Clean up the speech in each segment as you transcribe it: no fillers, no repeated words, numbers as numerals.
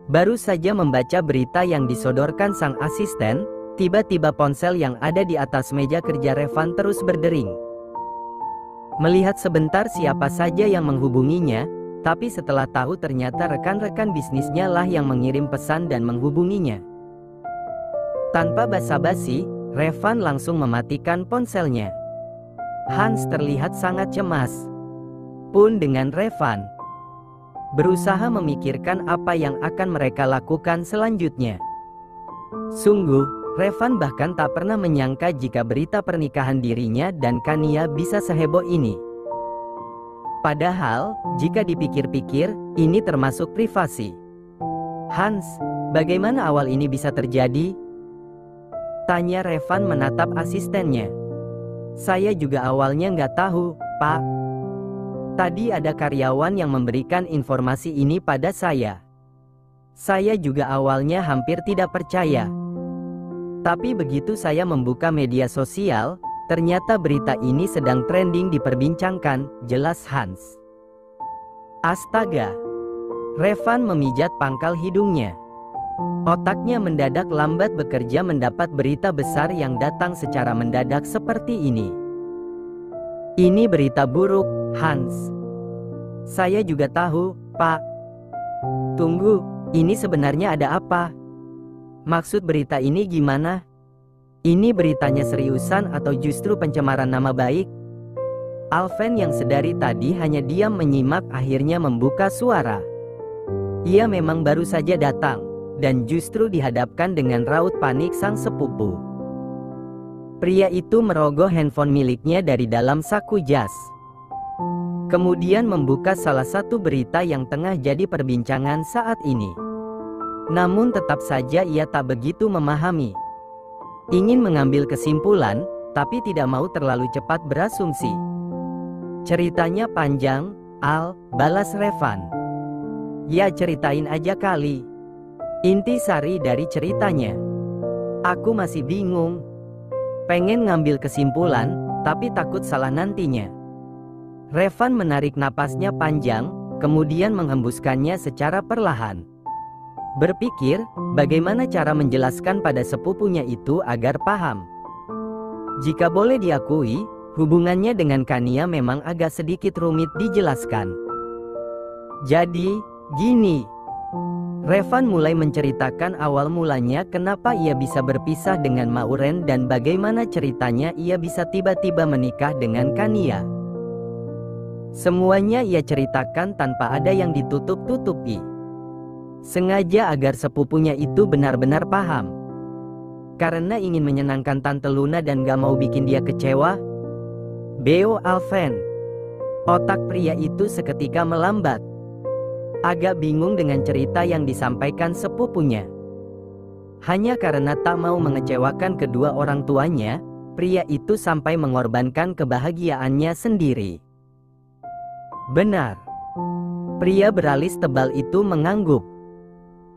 Baru saja membaca berita yang disodorkan sang asisten, tiba-tiba ponsel yang ada di atas meja kerja Revan terus berdering. Melihat sebentar siapa saja yang menghubunginya, tapi setelah tahu ternyata rekan-rekan bisnisnya lah yang mengirim pesan dan menghubunginya. Tanpa basa-basi, Revan langsung mematikan ponselnya. Hans terlihat sangat cemas. Pun dengan Revan berusaha memikirkan apa yang akan mereka lakukan selanjutnya. Sungguh, Revan bahkan tak pernah menyangka jika berita pernikahan dirinya dan Kania bisa seheboh ini. Padahal, jika dipikir-pikir, ini termasuk privasi. Hans, bagaimana awal ini bisa terjadi? Tanya Revan menatap asistennya. Saya juga awalnya nggak tahu, Pak. Tadi ada karyawan yang memberikan informasi ini pada saya. Saya juga awalnya hampir tidak percaya. Tapi begitu saya membuka media sosial, ternyata berita ini sedang trending diperbincangkan, jelas Hans. Astaga! Revan memijat pangkal hidungnya. Otaknya mendadak lambat bekerja mendapat berita besar yang datang secara mendadak seperti ini. Ini berita buruk, Hans. Saya juga tahu, Pak. Tunggu, ini sebenarnya ada apa? Maksud berita ini gimana? Ini beritanya seriusan atau justru pencemaran nama baik? Alven yang sedari tadi hanya diam menyimak akhirnya membuka suara. Ia memang baru saja datang, dan justru dihadapkan dengan raut panik sang sepupu. Pria itu merogoh handphone miliknya dari dalam saku jas. Kemudian membuka salah satu berita yang tengah jadi perbincangan saat ini. Namun tetap saja ia tak begitu memahami. Ingin mengambil kesimpulan, tapi tidak mau terlalu cepat berasumsi. Ceritanya panjang, Al, balas Revan. Ya ceritain aja kali. Inti sari dari ceritanya. Aku masih bingung. Pengen ngambil kesimpulan, tapi takut salah nantinya. Revan menarik napasnya panjang, kemudian menghembuskannya secara perlahan. Berpikir, bagaimana cara menjelaskan pada sepupunya itu agar paham. Jika boleh diakui, hubungannya dengan Kania memang agak sedikit rumit dijelaskan. Jadi, gini. Revan mulai menceritakan awal mulanya kenapa ia bisa berpisah dengan Mauren dan bagaimana ceritanya ia bisa tiba-tiba menikah dengan Kania. Semuanya ia ceritakan tanpa ada yang ditutup-tutupi. Sengaja agar sepupunya itu benar-benar paham. Karena ingin menyenangkan Tante Luna dan gak mau bikin dia kecewa. Beo Alven. Otak pria itu seketika melambat. Agak bingung dengan cerita yang disampaikan sepupunya. Hanya karena tak mau mengecewakan kedua orang tuanya, pria itu sampai mengorbankan kebahagiaannya sendiri. Benar. Pria beralis tebal itu mengangguk.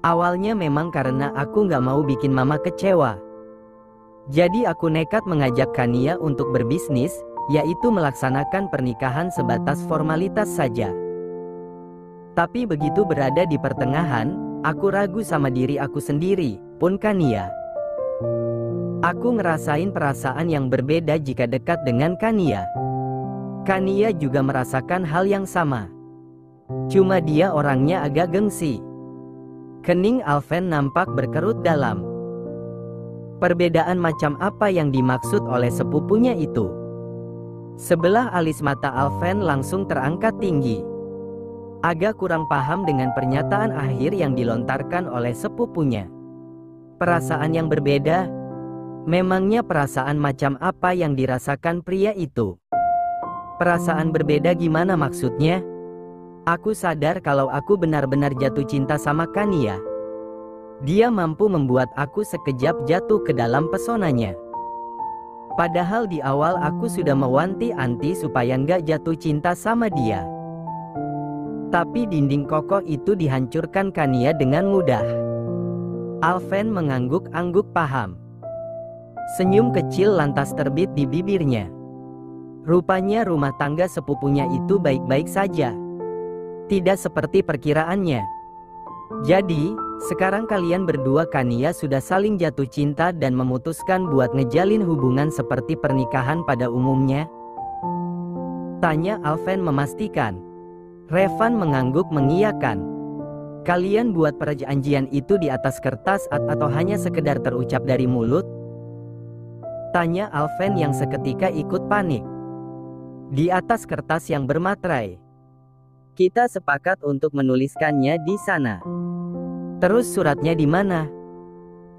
Awalnya memang karena aku gak mau bikin mama kecewa. Jadi aku nekat mengajak Kania untuk berbisnis, yaitu melaksanakan pernikahan sebatas formalitas saja. Tapi begitu berada di pertengahan, aku ragu sama diri aku sendiri, pun Kania. Aku ngerasain perasaan yang berbeda jika dekat dengan Kania. Kania juga merasakan hal yang sama. Cuma dia orangnya agak gengsi. Kening Alven nampak berkerut dalam. Perbedaan macam apa yang dimaksud oleh sepupunya itu? Sebelah alis mata Alven langsung terangkat tinggi. Agak kurang paham dengan pernyataan akhir yang dilontarkan oleh sepupunya. Perasaan yang berbeda? Memangnya perasaan macam apa yang dirasakan pria itu? Perasaan berbeda gimana maksudnya? Aku sadar kalau aku benar-benar jatuh cinta sama Kania. Dia mampu membuat aku sekejap jatuh ke dalam pesonanya. Padahal di awal aku sudah mewanti-wanti supaya nggak jatuh cinta sama dia. Tapi dinding kokoh itu dihancurkan Kania dengan mudah. Alven mengangguk-angguk paham. Senyum kecil lantas terbit di bibirnya. Rupanya rumah tangga sepupunya itu baik-baik saja. Tidak seperti perkiraannya. Jadi, sekarang kalian berdua Kania sudah saling jatuh cinta dan memutuskan buat ngejalin hubungan seperti pernikahan pada umumnya? Tanya Alven memastikan. Revan mengangguk mengiyakan. Kalian buat perjanjian itu di atas kertas atau hanya sekedar terucap dari mulut? Tanya Alven yang seketika ikut panik. Di atas kertas yang bermaterai. Kita sepakat untuk menuliskannya di sana. Terus suratnya di mana?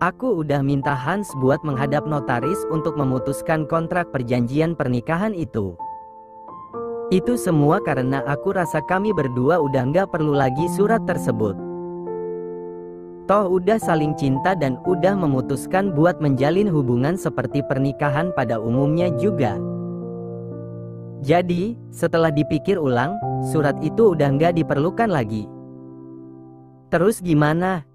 Aku udah minta Hans buat menghadap notaris untuk memutuskan kontrak perjanjian pernikahan itu. Itu semua karena aku rasa kami berdua udah nggak perlu lagi surat tersebut. Toh udah saling cinta dan udah memutuskan buat menjalin hubungan seperti pernikahan pada umumnya juga. Jadi, setelah dipikir ulang, surat itu udah nggak diperlukan lagi. Terus gimana?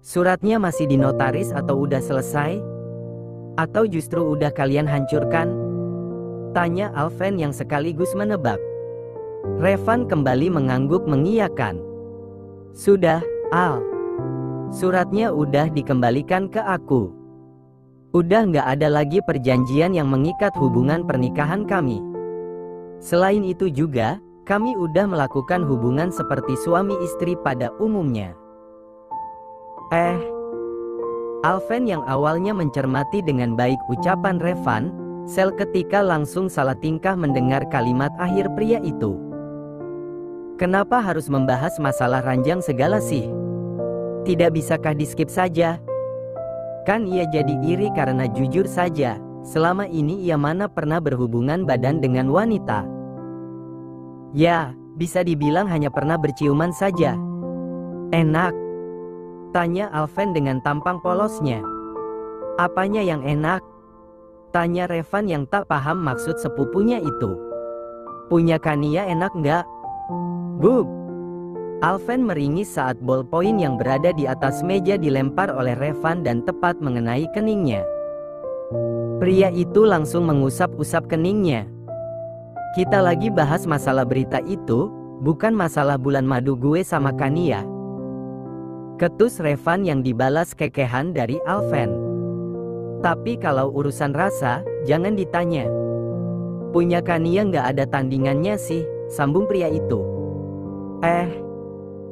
Suratnya masih di notaris atau udah selesai? Atau justru udah kalian hancurkan? Tanya Alven yang sekaligus menebak. Revan kembali mengangguk mengiyakan. Sudah, Al. Suratnya udah dikembalikan ke aku. Udah nggak ada lagi perjanjian yang mengikat hubungan pernikahan kami. Selain itu juga, kami udah melakukan hubungan seperti suami istri pada umumnya. Alven yang awalnya mencermati dengan baik ucapan Revan, seketika langsung salah tingkah mendengar kalimat akhir pria itu. Kenapa harus membahas masalah ranjang segala sih? Tidak bisakah di-skip saja? Kan ia jadi iri karena jujur saja, selama ini ia mana pernah berhubungan badan dengan wanita. Ya, bisa dibilang hanya pernah berciuman saja. Enak? Tanya Alven dengan tampang polosnya. Apanya yang enak? Tanya Revan yang tak paham maksud sepupunya itu. Punya Kania enak nggak? Bub! Alven meringis saat ballpoint yang berada di atas meja dilempar oleh Revan dan tepat mengenai keningnya. Pria itu langsung mengusap-usap keningnya. Kita lagi bahas masalah berita itu, bukan masalah bulan madu gue sama Kania. Ketus Revan yang dibalas kekehan dari Alven. Tapi kalau urusan rasa, jangan ditanya. Punya Kania nggak ada tandingannya sih, sambung pria itu.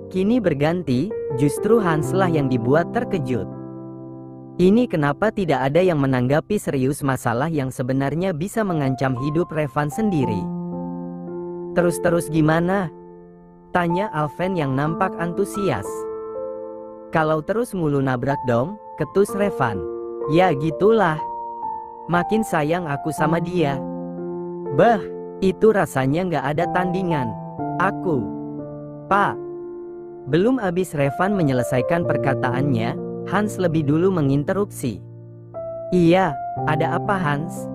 Kini berganti, justru Hanslah yang dibuat terkejut. Ini kenapa tidak ada yang menanggapi serius masalah yang sebenarnya bisa mengancam hidup Revan sendiri? Terus gimana? Tanya Alven yang nampak antusias. Kalau terus mulu nabrak dong, ketus Revan. Ya gitulah. Makin sayang aku sama dia. Bah, itu rasanya nggak ada tandingan. Aku. Pak. Belum habis Revan menyelesaikan perkataannya, Hans lebih dulu menginterupsi. Iya, ada apa Hans?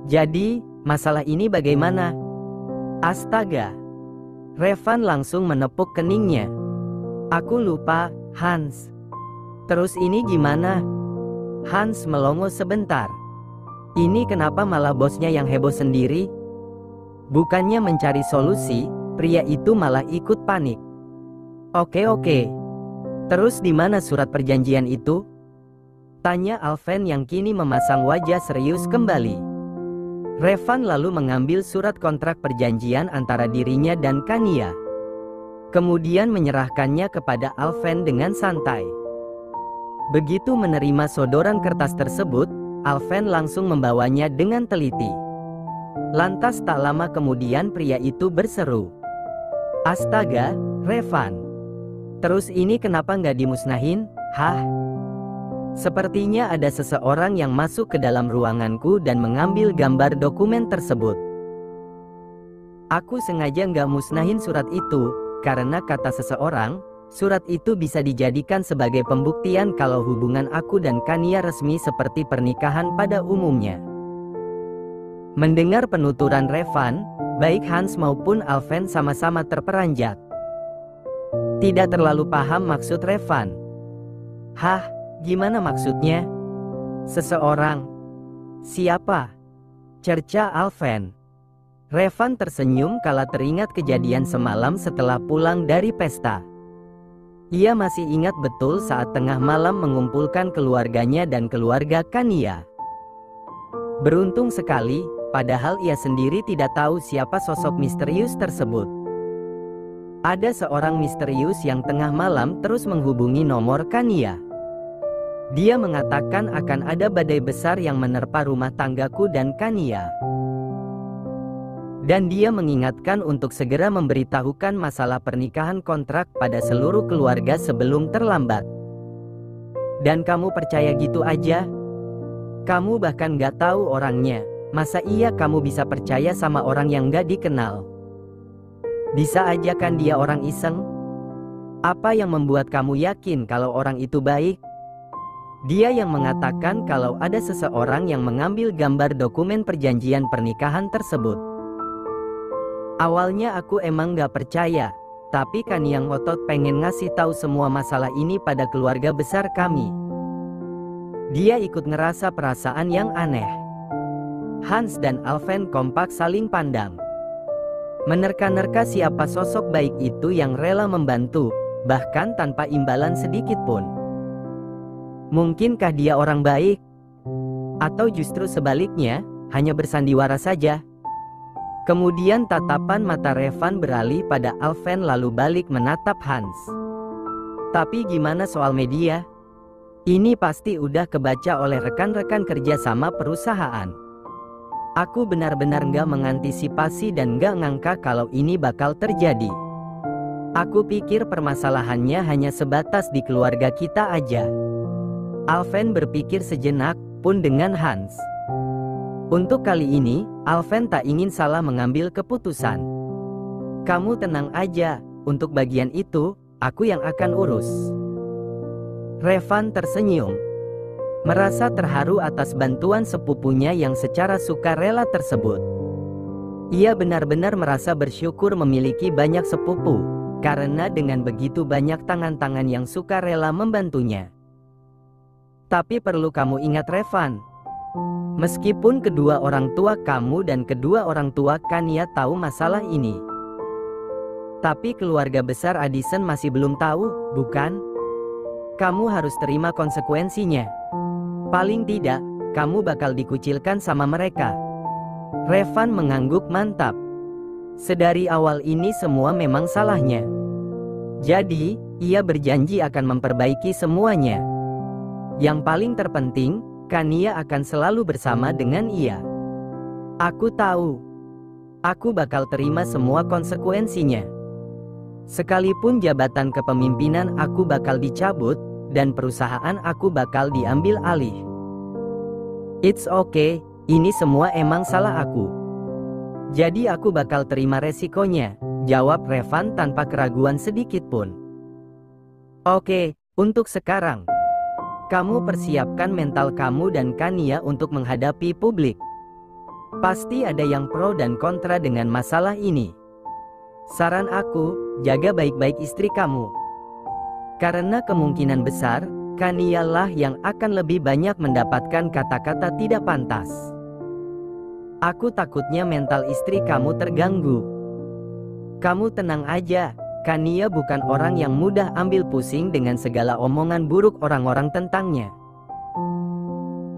Jadi, masalah ini bagaimana? Astaga. Revan langsung menepuk keningnya. Aku lupa, Hans. Terus ini gimana? Hans melongo sebentar. Ini kenapa malah bosnya yang heboh sendiri? Bukannya mencari solusi, pria itu malah ikut panik. Oke. Terus di mana surat perjanjian itu? Tanya Alven yang kini memasang wajah serius kembali. Revan lalu mengambil surat kontrak perjanjian antara dirinya dan Kania. Kemudian menyerahkannya kepada Alven dengan santai. Begitu menerima sodoran kertas tersebut, Alven langsung membawanya dengan teliti. Lantas tak lama kemudian pria itu berseru. Astaga, Revan. Terus ini kenapa nggak dimusnahin? Hah? Sepertinya ada seseorang yang masuk ke dalam ruanganku dan mengambil gambar dokumen tersebut. Aku sengaja nggak musnahin surat itu, karena kata seseorang, surat itu bisa dijadikan sebagai pembuktian kalau hubungan aku dan Kania resmi seperti pernikahan pada umumnya. Mendengar penuturan Revan, baik Hans maupun Alven sama-sama terperanjat. Tidak terlalu paham maksud Revan. Hah, gimana maksudnya? Seseorang? Siapa? Cerca Alven. Revan tersenyum kala teringat kejadian semalam setelah pulang dari pesta. Ia masih ingat betul saat tengah malam mengumpulkan keluarganya dan keluarga Kania. Beruntung sekali, padahal ia sendiri tidak tahu siapa sosok misterius tersebut. Ada seorang misterius yang tengah malam terus menghubungi nomor Kania. Dia mengatakan akan ada badai besar yang menerpa rumah tanggaku dan Kania. Dan dia mengingatkan untuk segera memberitahukan masalah pernikahan kontrak pada seluruh keluarga sebelum terlambat. Dan kamu percaya gitu aja? Kamu bahkan gak tahu orangnya. Masa iya kamu bisa percaya sama orang yang gak dikenal? Bisa aja kan dia orang iseng? Apa yang membuat kamu yakin kalau orang itu baik? Dia yang mengatakan kalau ada seseorang yang mengambil gambar dokumen perjanjian pernikahan tersebut. Awalnya aku emang gak percaya, tapi Kania ngotot pengen ngasih tahu semua masalah ini pada keluarga besar kami. Dia ikut ngerasa perasaan yang aneh. Hans dan Alven kompak saling pandang. Menerka-nerka siapa sosok baik itu yang rela membantu, bahkan tanpa imbalan sedikit pun. Mungkinkah dia orang baik? Atau justru sebaliknya, hanya bersandiwara saja? Kemudian tatapan mata Revan beralih pada Alven lalu balik menatap Hans. Tapi gimana soal media? Ini pasti udah kebaca oleh rekan-rekan kerja sama perusahaan. Aku benar-benar nggak mengantisipasi dan nggak ngangka kalau ini bakal terjadi. Aku pikir permasalahannya hanya sebatas di keluarga kita aja. Alven berpikir sejenak, pun dengan Hans. Untuk kali ini, Alven tak ingin salah mengambil keputusan. Kamu tenang aja, untuk bagian itu, aku yang akan urus. Revan tersenyum. Merasa terharu atas bantuan sepupunya yang secara sukarela tersebut. Ia benar-benar merasa bersyukur memiliki banyak sepupu, karena dengan begitu banyak tangan-tangan yang sukarela membantunya. Tapi perlu kamu ingat Revan, meskipun kedua orang tua kamu dan kedua orang tua Kania tahu masalah ini, tapi keluarga besar Addison masih belum tahu, bukan? Kamu harus terima konsekuensinya. Paling tidak, kamu bakal dikucilkan sama mereka. Revan mengangguk mantap. Sedari awal ini semua memang salahnya. Jadi, ia berjanji akan memperbaiki semuanya. Yang paling terpenting, Kania akan selalu bersama dengan ia. Aku tahu. Aku bakal terima semua konsekuensinya. Sekalipun jabatan kepemimpinan aku bakal dicabut, dan perusahaan aku bakal diambil alih. It's okay, ini semua emang salah aku. Jadi aku bakal terima resikonya, jawab Revan tanpa keraguan sedikit pun. Oke, untuk sekarang, kamu persiapkan mental kamu dan Kania untuk menghadapi publik. Pasti ada yang pro dan kontra dengan masalah ini. Saran aku, jaga baik-baik istri kamu. Karena kemungkinan besar, Kania lah yang akan lebih banyak mendapatkan kata-kata tidak pantas. Aku takutnya mental istri kamu terganggu. Kamu tenang aja, Kania bukan orang yang mudah ambil pusing dengan segala omongan buruk orang-orang tentangnya.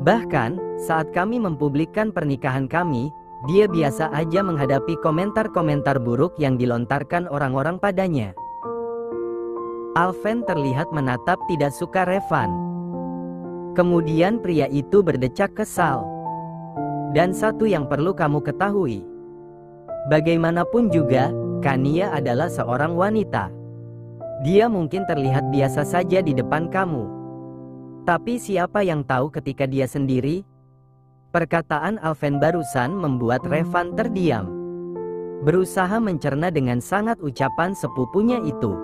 Bahkan, saat kami mempublikkan pernikahan kami, dia biasa aja menghadapi komentar-komentar buruk yang dilontarkan orang-orang padanya. Alven terlihat menatap tidak suka Revan. Kemudian pria itu berdecak kesal. Dan satu yang perlu kamu ketahui. Bagaimanapun juga, Kania adalah seorang wanita. Dia mungkin terlihat biasa saja di depan kamu. Tapi siapa yang tahu ketika dia sendiri? Perkataan Alven barusan membuat Revan terdiam. Berusaha mencerna dengan sangat ucapan sepupunya itu.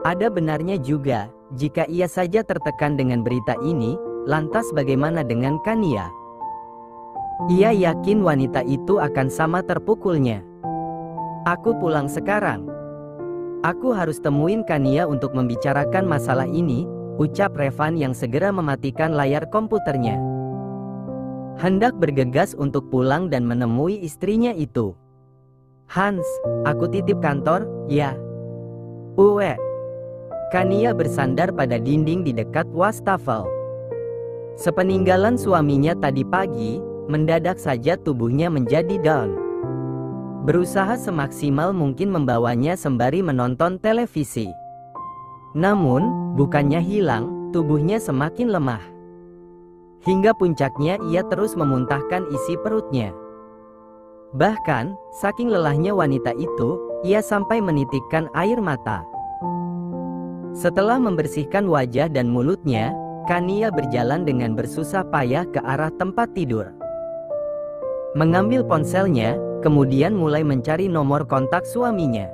Ada benarnya juga, jika ia saja tertekan dengan berita ini, lantas bagaimana dengan Kania? Ia yakin wanita itu akan sama terpukulnya. Aku pulang sekarang. Aku harus temuin Kania untuk membicarakan masalah ini, ucap Revan yang segera mematikan layar komputernya. Hendak bergegas untuk pulang dan menemui istrinya itu. Hans, aku titip kantor, ya. Uwe. Kania bersandar pada dinding di dekat wastafel. Sepeninggalan suaminya tadi pagi, mendadak saja tubuhnya menjadi down. Berusaha semaksimal mungkin membawanya sembari menonton televisi. Namun, bukannya hilang, tubuhnya semakin lemah. Hingga puncaknya ia terus memuntahkan isi perutnya. Bahkan, saking lelahnya wanita itu, ia sampai menitikkan air mata. Setelah membersihkan wajah dan mulutnya, Kania berjalan dengan bersusah payah ke arah tempat tidur. Mengambil ponselnya, kemudian mulai mencari nomor kontak suaminya.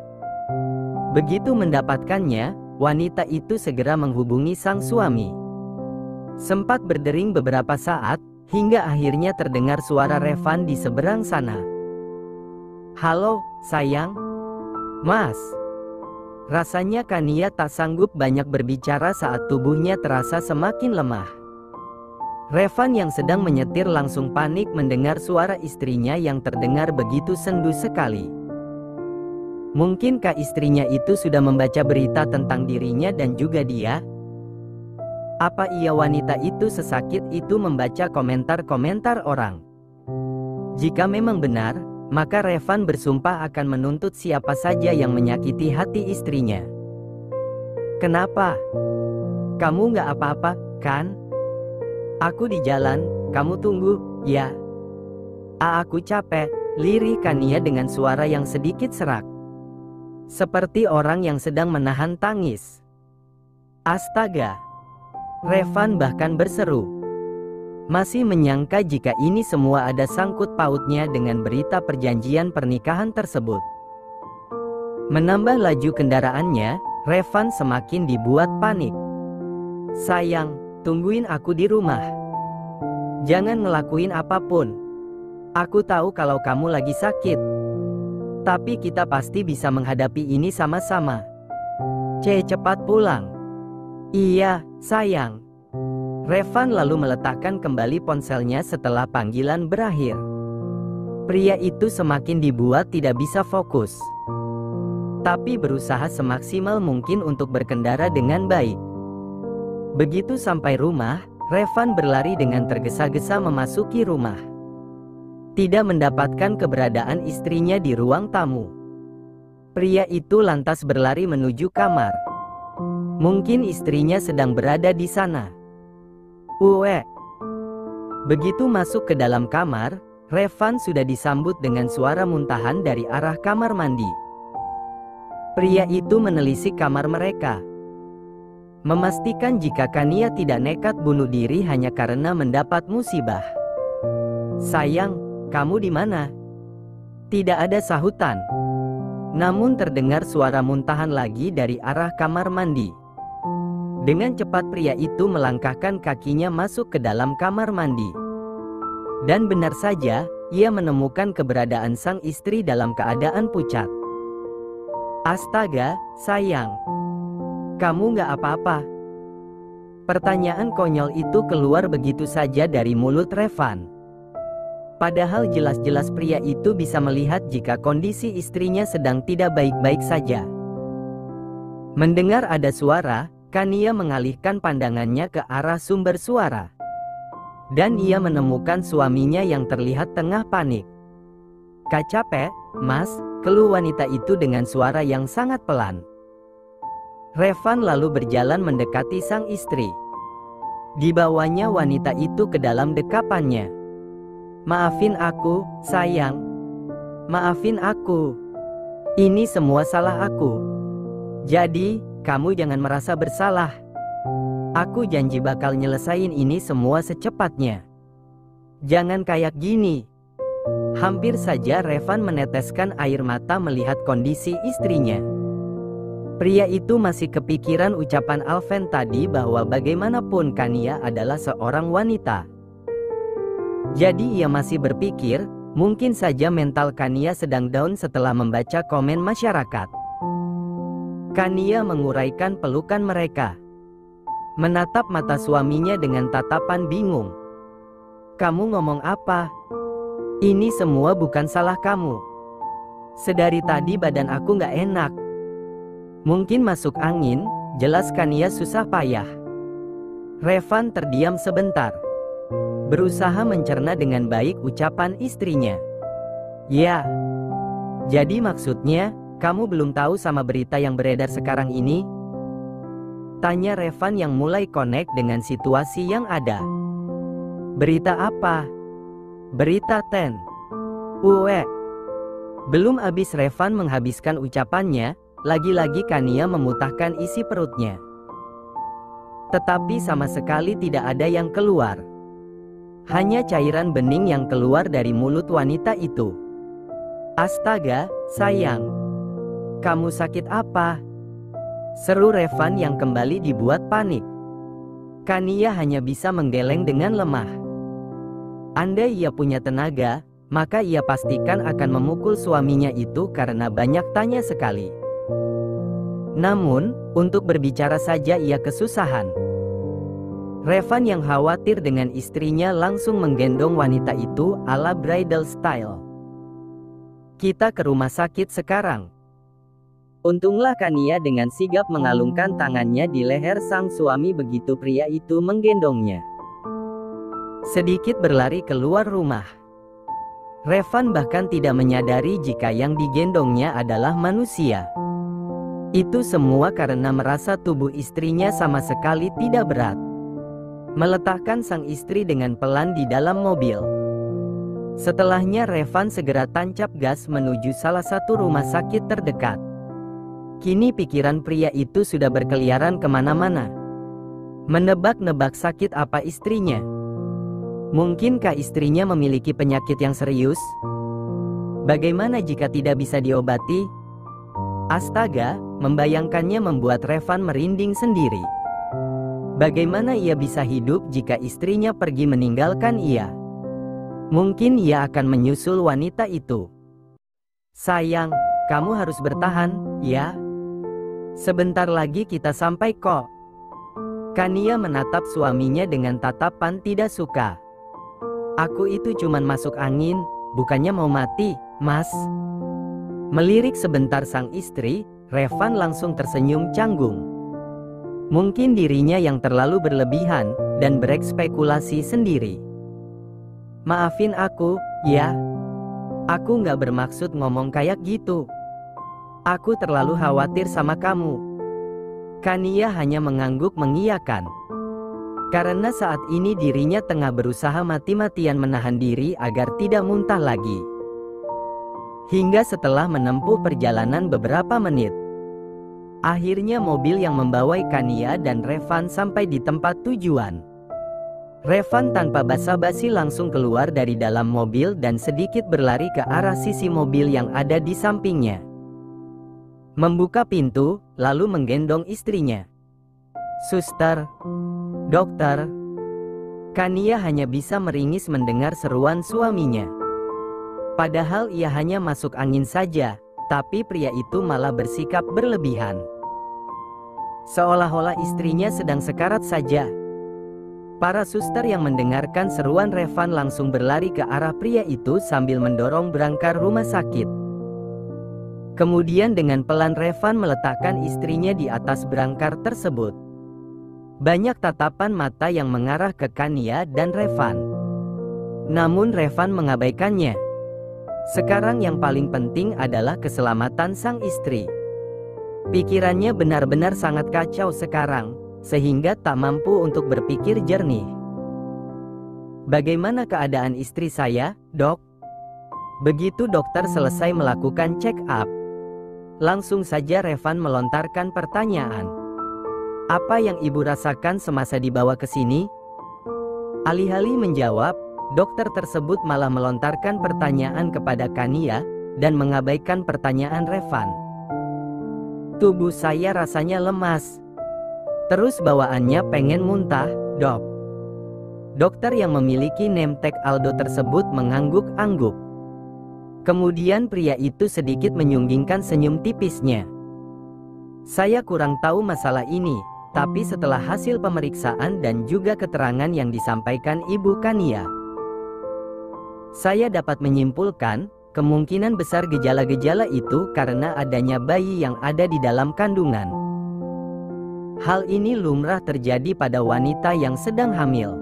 Begitu mendapatkannya, wanita itu segera menghubungi sang suami. Sempat berdering beberapa saat, hingga akhirnya terdengar suara Revan di seberang sana. "Halo, sayang." "Mas." Rasanya Kania tak sanggup banyak berbicara saat tubuhnya terasa semakin lemah. Revan yang sedang menyetir langsung panik mendengar suara istrinya yang terdengar begitu sendu sekali. Mungkinkah istrinya itu sudah membaca berita tentang dirinya dan juga dia? Apa ia wanita itu sesakit itu membaca komentar-komentar orang? Jika memang benar, maka Revan bersumpah akan menuntut siapa saja yang menyakiti hati istrinya. "Kenapa? Kamu nggak apa-apa, kan? Aku di jalan, kamu tunggu, ya." Aku capek," lirih Kania dengan suara yang sedikit serak. Seperti orang yang sedang menahan tangis. "Astaga!" Revan bahkan berseru. Masih menyangka jika ini semua ada sangkut pautnya dengan berita perjanjian pernikahan tersebut. Menambah laju kendaraannya, Revan semakin dibuat panik. "Sayang, tungguin aku di rumah. Jangan ngelakuin apapun. Aku tahu kalau kamu lagi sakit. Tapi kita pasti bisa menghadapi ini sama-sama. Cepat pulang." "Iya, sayang." Revan lalu meletakkan kembali ponselnya setelah panggilan berakhir. Pria itu semakin dibuat tidak bisa fokus. Tapi berusaha semaksimal mungkin untuk berkendara dengan baik. Begitu sampai rumah, Revan berlari dengan tergesa-gesa memasuki rumah. Tidak mendapatkan keberadaan istrinya di ruang tamu. Pria itu lantas berlari menuju kamar. Mungkin istrinya sedang berada di sana. "Uwe." Begitu masuk ke dalam kamar, Revan sudah disambut dengan suara muntahan dari arah kamar mandi. Pria itu menelisik kamar mereka, memastikan jika Kania tidak nekat bunuh diri hanya karena mendapat musibah. "Sayang, kamu di mana?" Tidak ada sahutan. Namun terdengar suara muntahan lagi dari arah kamar mandi. Dengan cepat pria itu melangkahkan kakinya masuk ke dalam kamar mandi. Dan benar saja, ia menemukan keberadaan sang istri dalam keadaan pucat. "Astaga, sayang. Kamu nggak apa-apa?" Pertanyaan konyol itu keluar begitu saja dari mulut Revan. Padahal jelas-jelas pria itu bisa melihat jika kondisi istrinya sedang tidak baik-baik saja. Mendengar ada suara, Kania mengalihkan pandangannya ke arah sumber suara. Dan ia menemukan suaminya yang terlihat tengah panik. "Kak capek, Mas?" keluh wanita itu dengan suara yang sangat pelan. Revan lalu berjalan mendekati sang istri. Dibawanya wanita itu ke dalam dekapannya. "Maafin aku, sayang. Maafin aku. Ini semua salah aku. Jadi, kamu jangan merasa bersalah. Aku janji bakal nyelesain ini semua secepatnya. Jangan kayak gini." Hampir saja Revan meneteskan air mata melihat kondisi istrinya. Pria itu masih kepikiran ucapan Alven tadi bahwa bagaimanapun Kania adalah seorang wanita. Jadi ia masih berpikir, mungkin saja mental Kania sedang down setelah membaca komen masyarakat. Kania menguraikan pelukan mereka. Menatap mata suaminya dengan tatapan bingung. "Kamu ngomong apa? Ini semua bukan salah kamu. Sedari tadi badan aku nggak enak. Mungkin masuk angin, jelas Kania susah payah. Revan terdiam sebentar, berusaha mencerna dengan baik ucapan istrinya. Ya, jadi maksudnya, kamu belum tahu sama berita yang beredar sekarang ini? Tanya Revan yang mulai connect dengan situasi yang ada. Berita apa? Berita Ten. Uwe. Belum habis Revan menghabiskan ucapannya, lagi-lagi Kania memutahkan isi perutnya. Tetapi sama sekali tidak ada yang keluar. Hanya cairan bening yang keluar dari mulut wanita itu. Astaga, sayang. Kamu sakit apa? Seru Revan yang kembali dibuat panik. Kania hanya bisa menggeleng dengan lemah. Andai ia punya tenaga, maka ia pastikan akan memukul suaminya itu karena banyak tanya sekali. Namun, untuk berbicara saja ia kesusahan. Revan yang khawatir dengan istrinya langsung menggendong wanita itu ala bridal style. Kita ke rumah sakit sekarang. Untunglah Kania dengan sigap mengalungkan tangannya di leher sang suami begitu pria itu menggendongnya. Sedikit berlari keluar rumah. Revan bahkan tidak menyadari jika yang digendongnya adalah manusia. Itu semua karena merasa tubuh istrinya sama sekali tidak berat. Meletakkan sang istri dengan pelan di dalam mobil. Setelahnya Revan segera tancap gas menuju salah satu rumah sakit terdekat. Kini pikiran pria itu sudah berkeliaran kemana-mana. Menebak-nebak sakit apa istrinya. Mungkinkah istrinya memiliki penyakit yang serius? Bagaimana jika tidak bisa diobati? Astaga, membayangkannya membuat Revan merinding sendiri. Bagaimana ia bisa hidup jika istrinya pergi meninggalkan ia? Mungkin ia akan menyusul wanita itu. Sayang, kamu harus bertahan, ya? Sebentar lagi kita sampai kok. Kania menatap suaminya dengan tatapan tidak suka. Aku itu cuman masuk angin, bukannya mau mati, Mas. Melirik sebentar sang istri, Revan langsung tersenyum canggung. Mungkin dirinya yang terlalu berlebihan, dan berekspekulasi sendiri. Maafin aku, ya. Aku nggak bermaksud ngomong kayak gitu. Aku terlalu khawatir sama kamu. Kania hanya mengangguk mengiyakan. Karena saat ini dirinya tengah berusaha mati-matian menahan diri agar tidak muntah lagi. Hingga setelah menempuh perjalanan beberapa menit, akhirnya mobil yang membawa Kania dan Revan sampai di tempat tujuan. Revan tanpa basa-basi langsung keluar dari dalam mobil dan sedikit berlari ke arah sisi mobil yang ada di sampingnya. Membuka pintu, lalu menggendong istrinya. Suster, dokter. Kania hanya bisa meringis mendengar seruan suaminya. Padahal ia hanya masuk angin saja, tapi pria itu malah bersikap berlebihan. Seolah-olah istrinya sedang sekarat saja. Para suster yang mendengarkan seruan Revan langsung berlari ke arah pria itu sambil mendorong berangkar rumah sakit. Kemudian dengan pelan Revan meletakkan istrinya di atas berangkar tersebut. Banyak tatapan mata yang mengarah ke Kania dan Revan. Namun Revan mengabaikannya. Sekarang yang paling penting adalah keselamatan sang istri. Pikirannya benar-benar sangat kacau sekarang, sehingga tak mampu untuk berpikir jernih. Bagaimana keadaan istri saya, dok? Begitu dokter selesai melakukan check up, langsung saja Revan melontarkan pertanyaan. Apa yang ibu rasakan semasa dibawa ke sini? Alih-alih menjawab, dokter tersebut malah melontarkan pertanyaan kepada Kania dan mengabaikan pertanyaan Revan. Tubuh saya rasanya lemas. Terus bawaannya pengen muntah, dok. Dokter yang memiliki name tag Aldo tersebut mengangguk-angguk. Kemudian pria itu sedikit menyunggingkan senyum tipisnya. Saya kurang tahu masalah ini, tapi setelah hasil pemeriksaan dan juga keterangan yang disampaikan Ibu Kania, saya dapat menyimpulkan kemungkinan besar gejala-gejala itu karena adanya bayi yang ada di dalam kandungan. Hal ini lumrah terjadi pada wanita yang sedang hamil.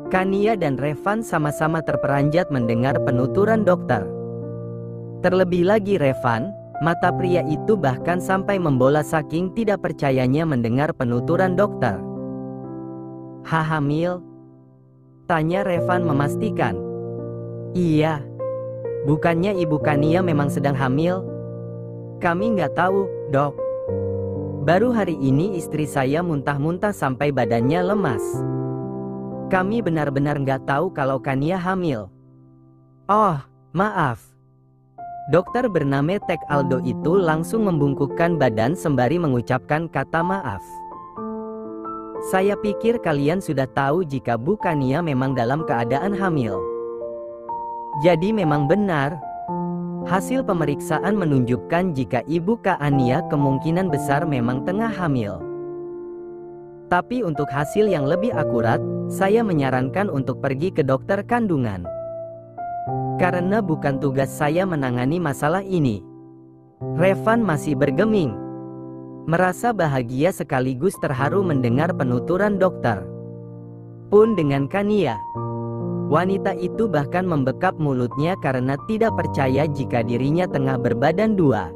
Kania dan Revan sama-sama terperanjat mendengar penuturan dokter. Terlebih lagi Revan, mata pria itu bahkan sampai membola saking tidak percayanya mendengar penuturan dokter. Hamil? Tanya Revan memastikan. Iya. Bukannya ibu Kania memang sedang hamil? Kami nggak tahu, dok. Baru hari ini istri saya muntah-muntah sampai badannya lemas. Kami benar-benar nggak tahu kalau Kania hamil. Oh, maaf. Dokter bernama Tek Aldo itu langsung membungkukkan badan sembari mengucapkan kata maaf. Saya pikir kalian sudah tahu jika Bu Kania memang dalam keadaan hamil. Jadi memang benar. Hasil pemeriksaan menunjukkan jika Ibu Kania kemungkinan besar memang tengah hamil. Tapi untuk hasil yang lebih akurat, saya menyarankan untuk pergi ke dokter kandungan. Karena bukan tugas saya menangani masalah ini. Revan masih bergeming. Merasa bahagia sekaligus terharu mendengar penuturan dokter. Pun dengan Kania. Wanita itu bahkan membekap mulutnya karena tidak percaya jika dirinya tengah berbadan dua.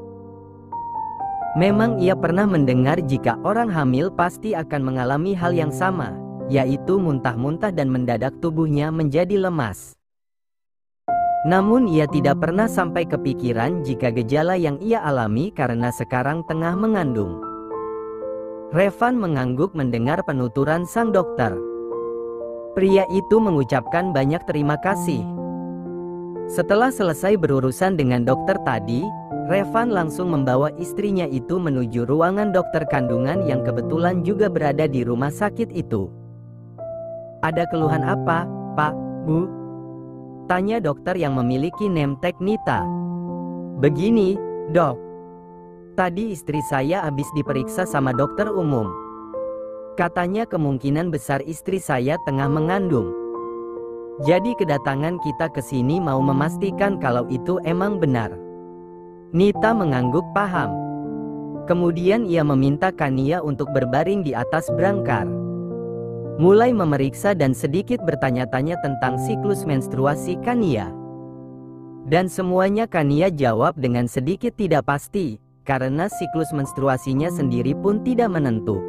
Memang ia pernah mendengar jika orang hamil pasti akan mengalami hal yang sama, yaitu muntah-muntah dan mendadak tubuhnya menjadi lemas. Namun ia tidak pernah sampai kepikiran jika gejala yang ia alami karena sekarang tengah mengandung. Revan mengangguk mendengar penuturan sang dokter. Pria itu mengucapkan banyak terima kasih. Setelah selesai berurusan dengan dokter tadi, Revan langsung membawa istrinya itu menuju ruangan dokter kandungan yang kebetulan juga berada di rumah sakit itu. Ada keluhan apa, Pak, Bu? Tanya dokter yang memiliki name tag Nita. Begini, dok. Tadi istri saya habis diperiksa sama dokter umum. Katanya kemungkinan besar istri saya tengah mengandung. Jadi kedatangan kita ke sini mau memastikan kalau itu emang benar. Nita mengangguk paham. Kemudian ia meminta Kania untuk berbaring di atas brangkar. Mulai memeriksa dan sedikit bertanya-tanya tentang siklus menstruasi Kania. Dan semuanya Kania jawab dengan sedikit tidak pasti, karena siklus menstruasinya sendiri pun tidak menentu.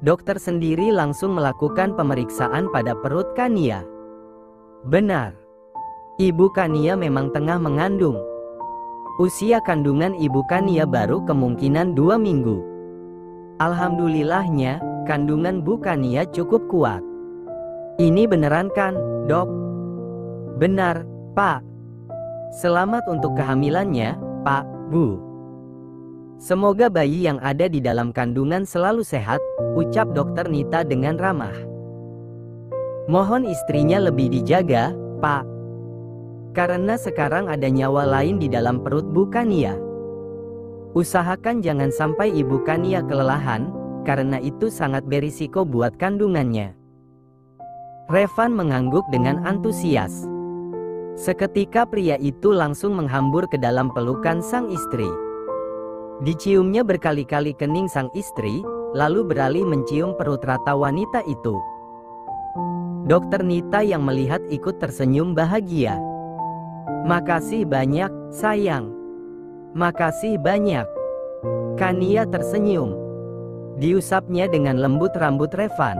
Dokter sendiri langsung melakukan pemeriksaan pada perut Kania. Benar. Ibu Kania memang tengah mengandung. Usia kandungan ibu Kania baru kemungkinan 2 minggu. Alhamdulillahnya, kandungan Bu Kania cukup kuat. Ini beneran kan, dok? Benar, Pak. Selamat untuk kehamilannya, Pak, Bu. Semoga bayi yang ada di dalam kandungan selalu sehat, ucap dokter Nita dengan ramah. Mohon istrinya lebih dijaga, Pak. Karena sekarang ada nyawa lain di dalam perut Bu Kania. Usahakan jangan sampai Ibu Kania kelelahan, karena itu sangat berisiko buat kandungannya. Revan mengangguk dengan antusias. Seketika pria itu langsung menghambur ke dalam pelukan sang istri. Diciumnya berkali-kali kening sang istri, lalu beralih mencium perut rata wanita itu. Dokter Nita yang melihat ikut tersenyum bahagia. Makasih banyak, sayang. Makasih banyak. Kania tersenyum. Diusapnya dengan lembut rambut Revan.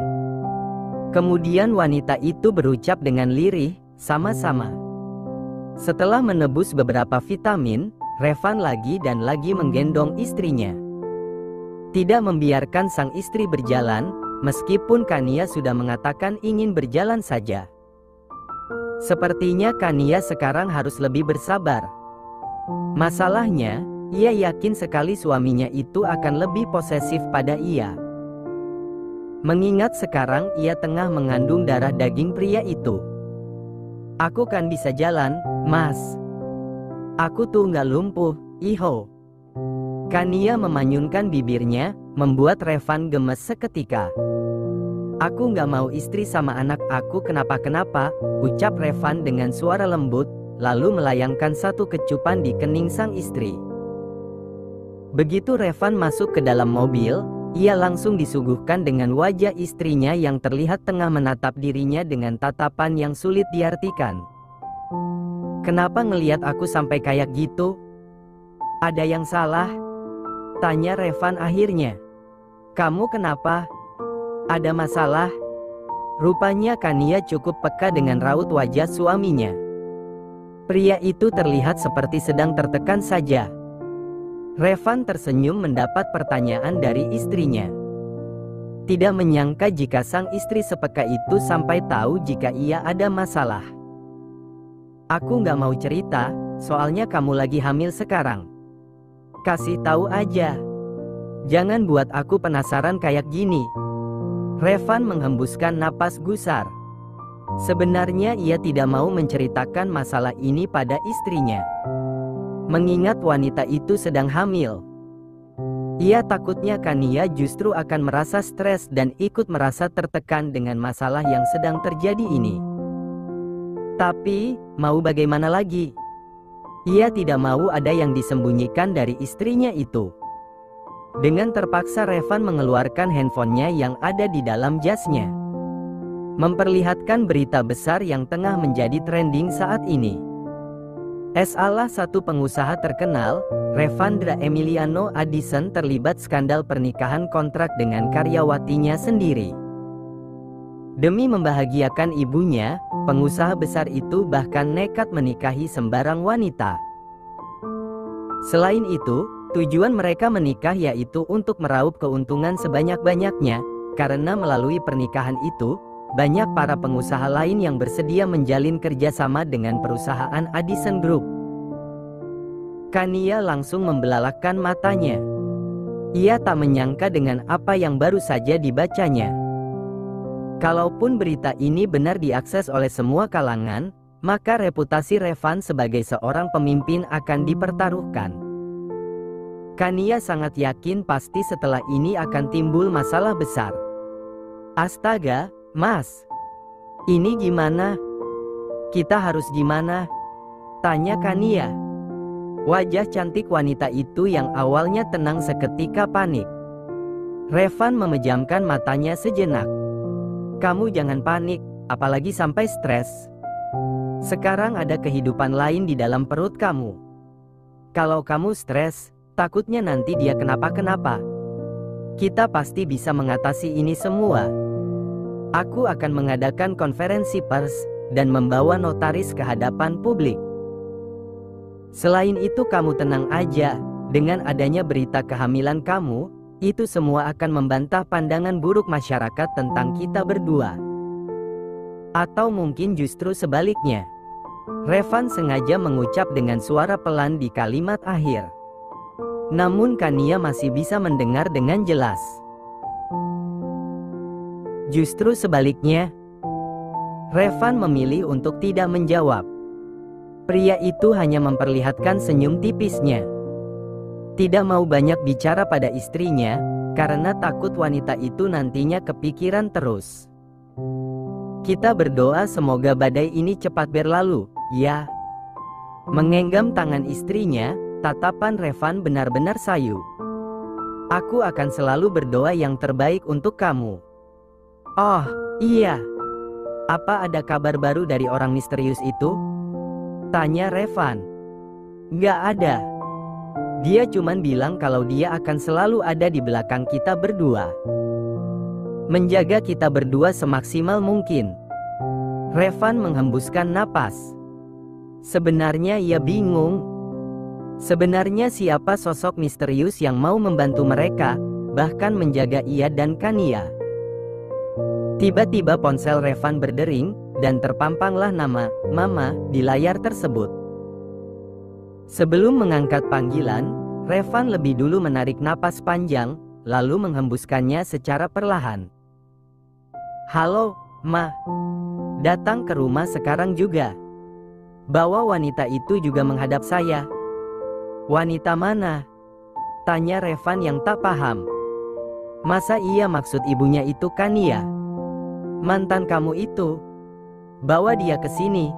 Kemudian wanita itu berucap dengan lirih, sama-sama. Setelah menebus beberapa vitamin, Revan lagi dan lagi menggendong istrinya. Tidak membiarkan sang istri berjalan, meskipun Kania sudah mengatakan ingin berjalan saja. Sepertinya Kania sekarang harus lebih bersabar. Masalahnya, ia yakin sekali suaminya itu akan lebih posesif pada ia. Mengingat sekarang ia tengah mengandung darah daging pria itu. Aku kan bisa jalan, Mas. Aku tuh nggak lumpuh, iho. Kania memanyunkan bibirnya, membuat Revan gemes seketika. Aku nggak mau istri sama anak aku kenapa-kenapa, ucap Revan dengan suara lembut, lalu melayangkan satu kecupan di kening sang istri. Begitu Revan masuk ke dalam mobil, ia langsung disuguhkan dengan wajah istrinya yang terlihat tengah menatap dirinya dengan tatapan yang sulit diartikan. "Kenapa ngelihat aku sampai kayak gitu? Ada yang salah?" tanya Revan akhirnya. "Kamu kenapa? Ada masalah?" Rupanya Kania cukup peka dengan raut wajah suaminya. Pria itu terlihat seperti sedang tertekan saja. Revan tersenyum mendapat pertanyaan dari istrinya. Tidak menyangka jika sang istri sepeka itu sampai tahu jika ia ada masalah. "Aku nggak mau cerita, soalnya kamu lagi hamil sekarang. Kasih tahu aja. Jangan buat aku penasaran kayak gini." Revan menghembuskan napas gusar. Sebenarnya ia tidak mau menceritakan masalah ini pada istrinya. Mengingat wanita itu sedang hamil. Ia takutnya Kania justru akan merasa stres dan ikut merasa tertekan dengan masalah yang sedang terjadi ini. Tapi, mau bagaimana lagi? Ia tidak mau ada yang disembunyikan dari istrinya itu. Dengan terpaksa Revan mengeluarkan handphonenya yang ada di dalam jasnya. Memperlihatkan berita besar yang tengah menjadi trending saat ini. Salah satu pengusaha terkenal, Revandra Emiliano Addison terlibat skandal pernikahan kontrak dengan karyawatinya sendiri. Demi membahagiakan ibunya, pengusaha besar itu bahkan nekat menikahi sembarang wanita. Selain itu, tujuan mereka menikah yaitu untuk meraup keuntungan sebanyak-banyaknya, karena melalui pernikahan itu, banyak para pengusaha lain yang bersedia menjalin kerjasama dengan perusahaan Addison Group. Kania langsung membelalakkan matanya. Ia tak menyangka dengan apa yang baru saja dibacanya. Kalaupun berita ini benar diakses oleh semua kalangan, maka reputasi Revan sebagai seorang pemimpin akan dipertaruhkan. Kania sangat yakin pasti setelah ini akan timbul masalah besar. "Astaga, Mas. Ini gimana? Kita harus gimana?" tanya Kania. Wajah cantik wanita itu yang awalnya tenang seketika panik. Revan memejamkan matanya sejenak. "Kamu jangan panik, apalagi sampai stres. Sekarang ada kehidupan lain di dalam perut kamu. Kalau kamu stres, takutnya nanti dia kenapa-kenapa. Kita pasti bisa mengatasi ini semua. Aku akan mengadakan konferensi pers dan membawa notaris ke hadapan publik. Selain itu kamu tenang aja, dengan adanya berita kehamilan kamu, itu semua akan membantah pandangan buruk masyarakat tentang kita berdua. Atau mungkin justru sebaliknya." Revan sengaja mengucap dengan suara pelan di kalimat akhir. Namun Kania masih bisa mendengar dengan jelas. Justru sebaliknya, Revan memilih untuk tidak menjawab. Pria itu hanya memperlihatkan senyum tipisnya. Tidak mau banyak bicara pada istrinya, karena takut wanita itu nantinya kepikiran terus. "Kita berdoa semoga badai ini cepat berlalu, ya." Menggenggam tangan istrinya, tatapan Revan benar-benar sayu. "Aku akan selalu berdoa yang terbaik untuk kamu." "Oh, iya. Apa ada kabar baru dari orang misterius itu?" tanya Revan. "Nggak ada. Dia cuman bilang kalau dia akan selalu ada di belakang kita berdua. Menjaga kita berdua semaksimal mungkin." Revan menghembuskan napas. Sebenarnya ia bingung. Sebenarnya siapa sosok misterius yang mau membantu mereka, bahkan menjaga ia dan Kania? Tiba-tiba ponsel Revan berdering, dan terpampanglah nama Mama di layar tersebut. Sebelum mengangkat panggilan, Revan lebih dulu menarik napas panjang, lalu menghembuskannya secara perlahan. "Halo, Ma. Datang ke rumah sekarang juga." Bawa wanita itu juga menghadap saya. "Wanita mana?" tanya Revan yang tak paham. Masa iya maksud ibunya itu Kania? "Mantan kamu itu. Bawa dia ke sini."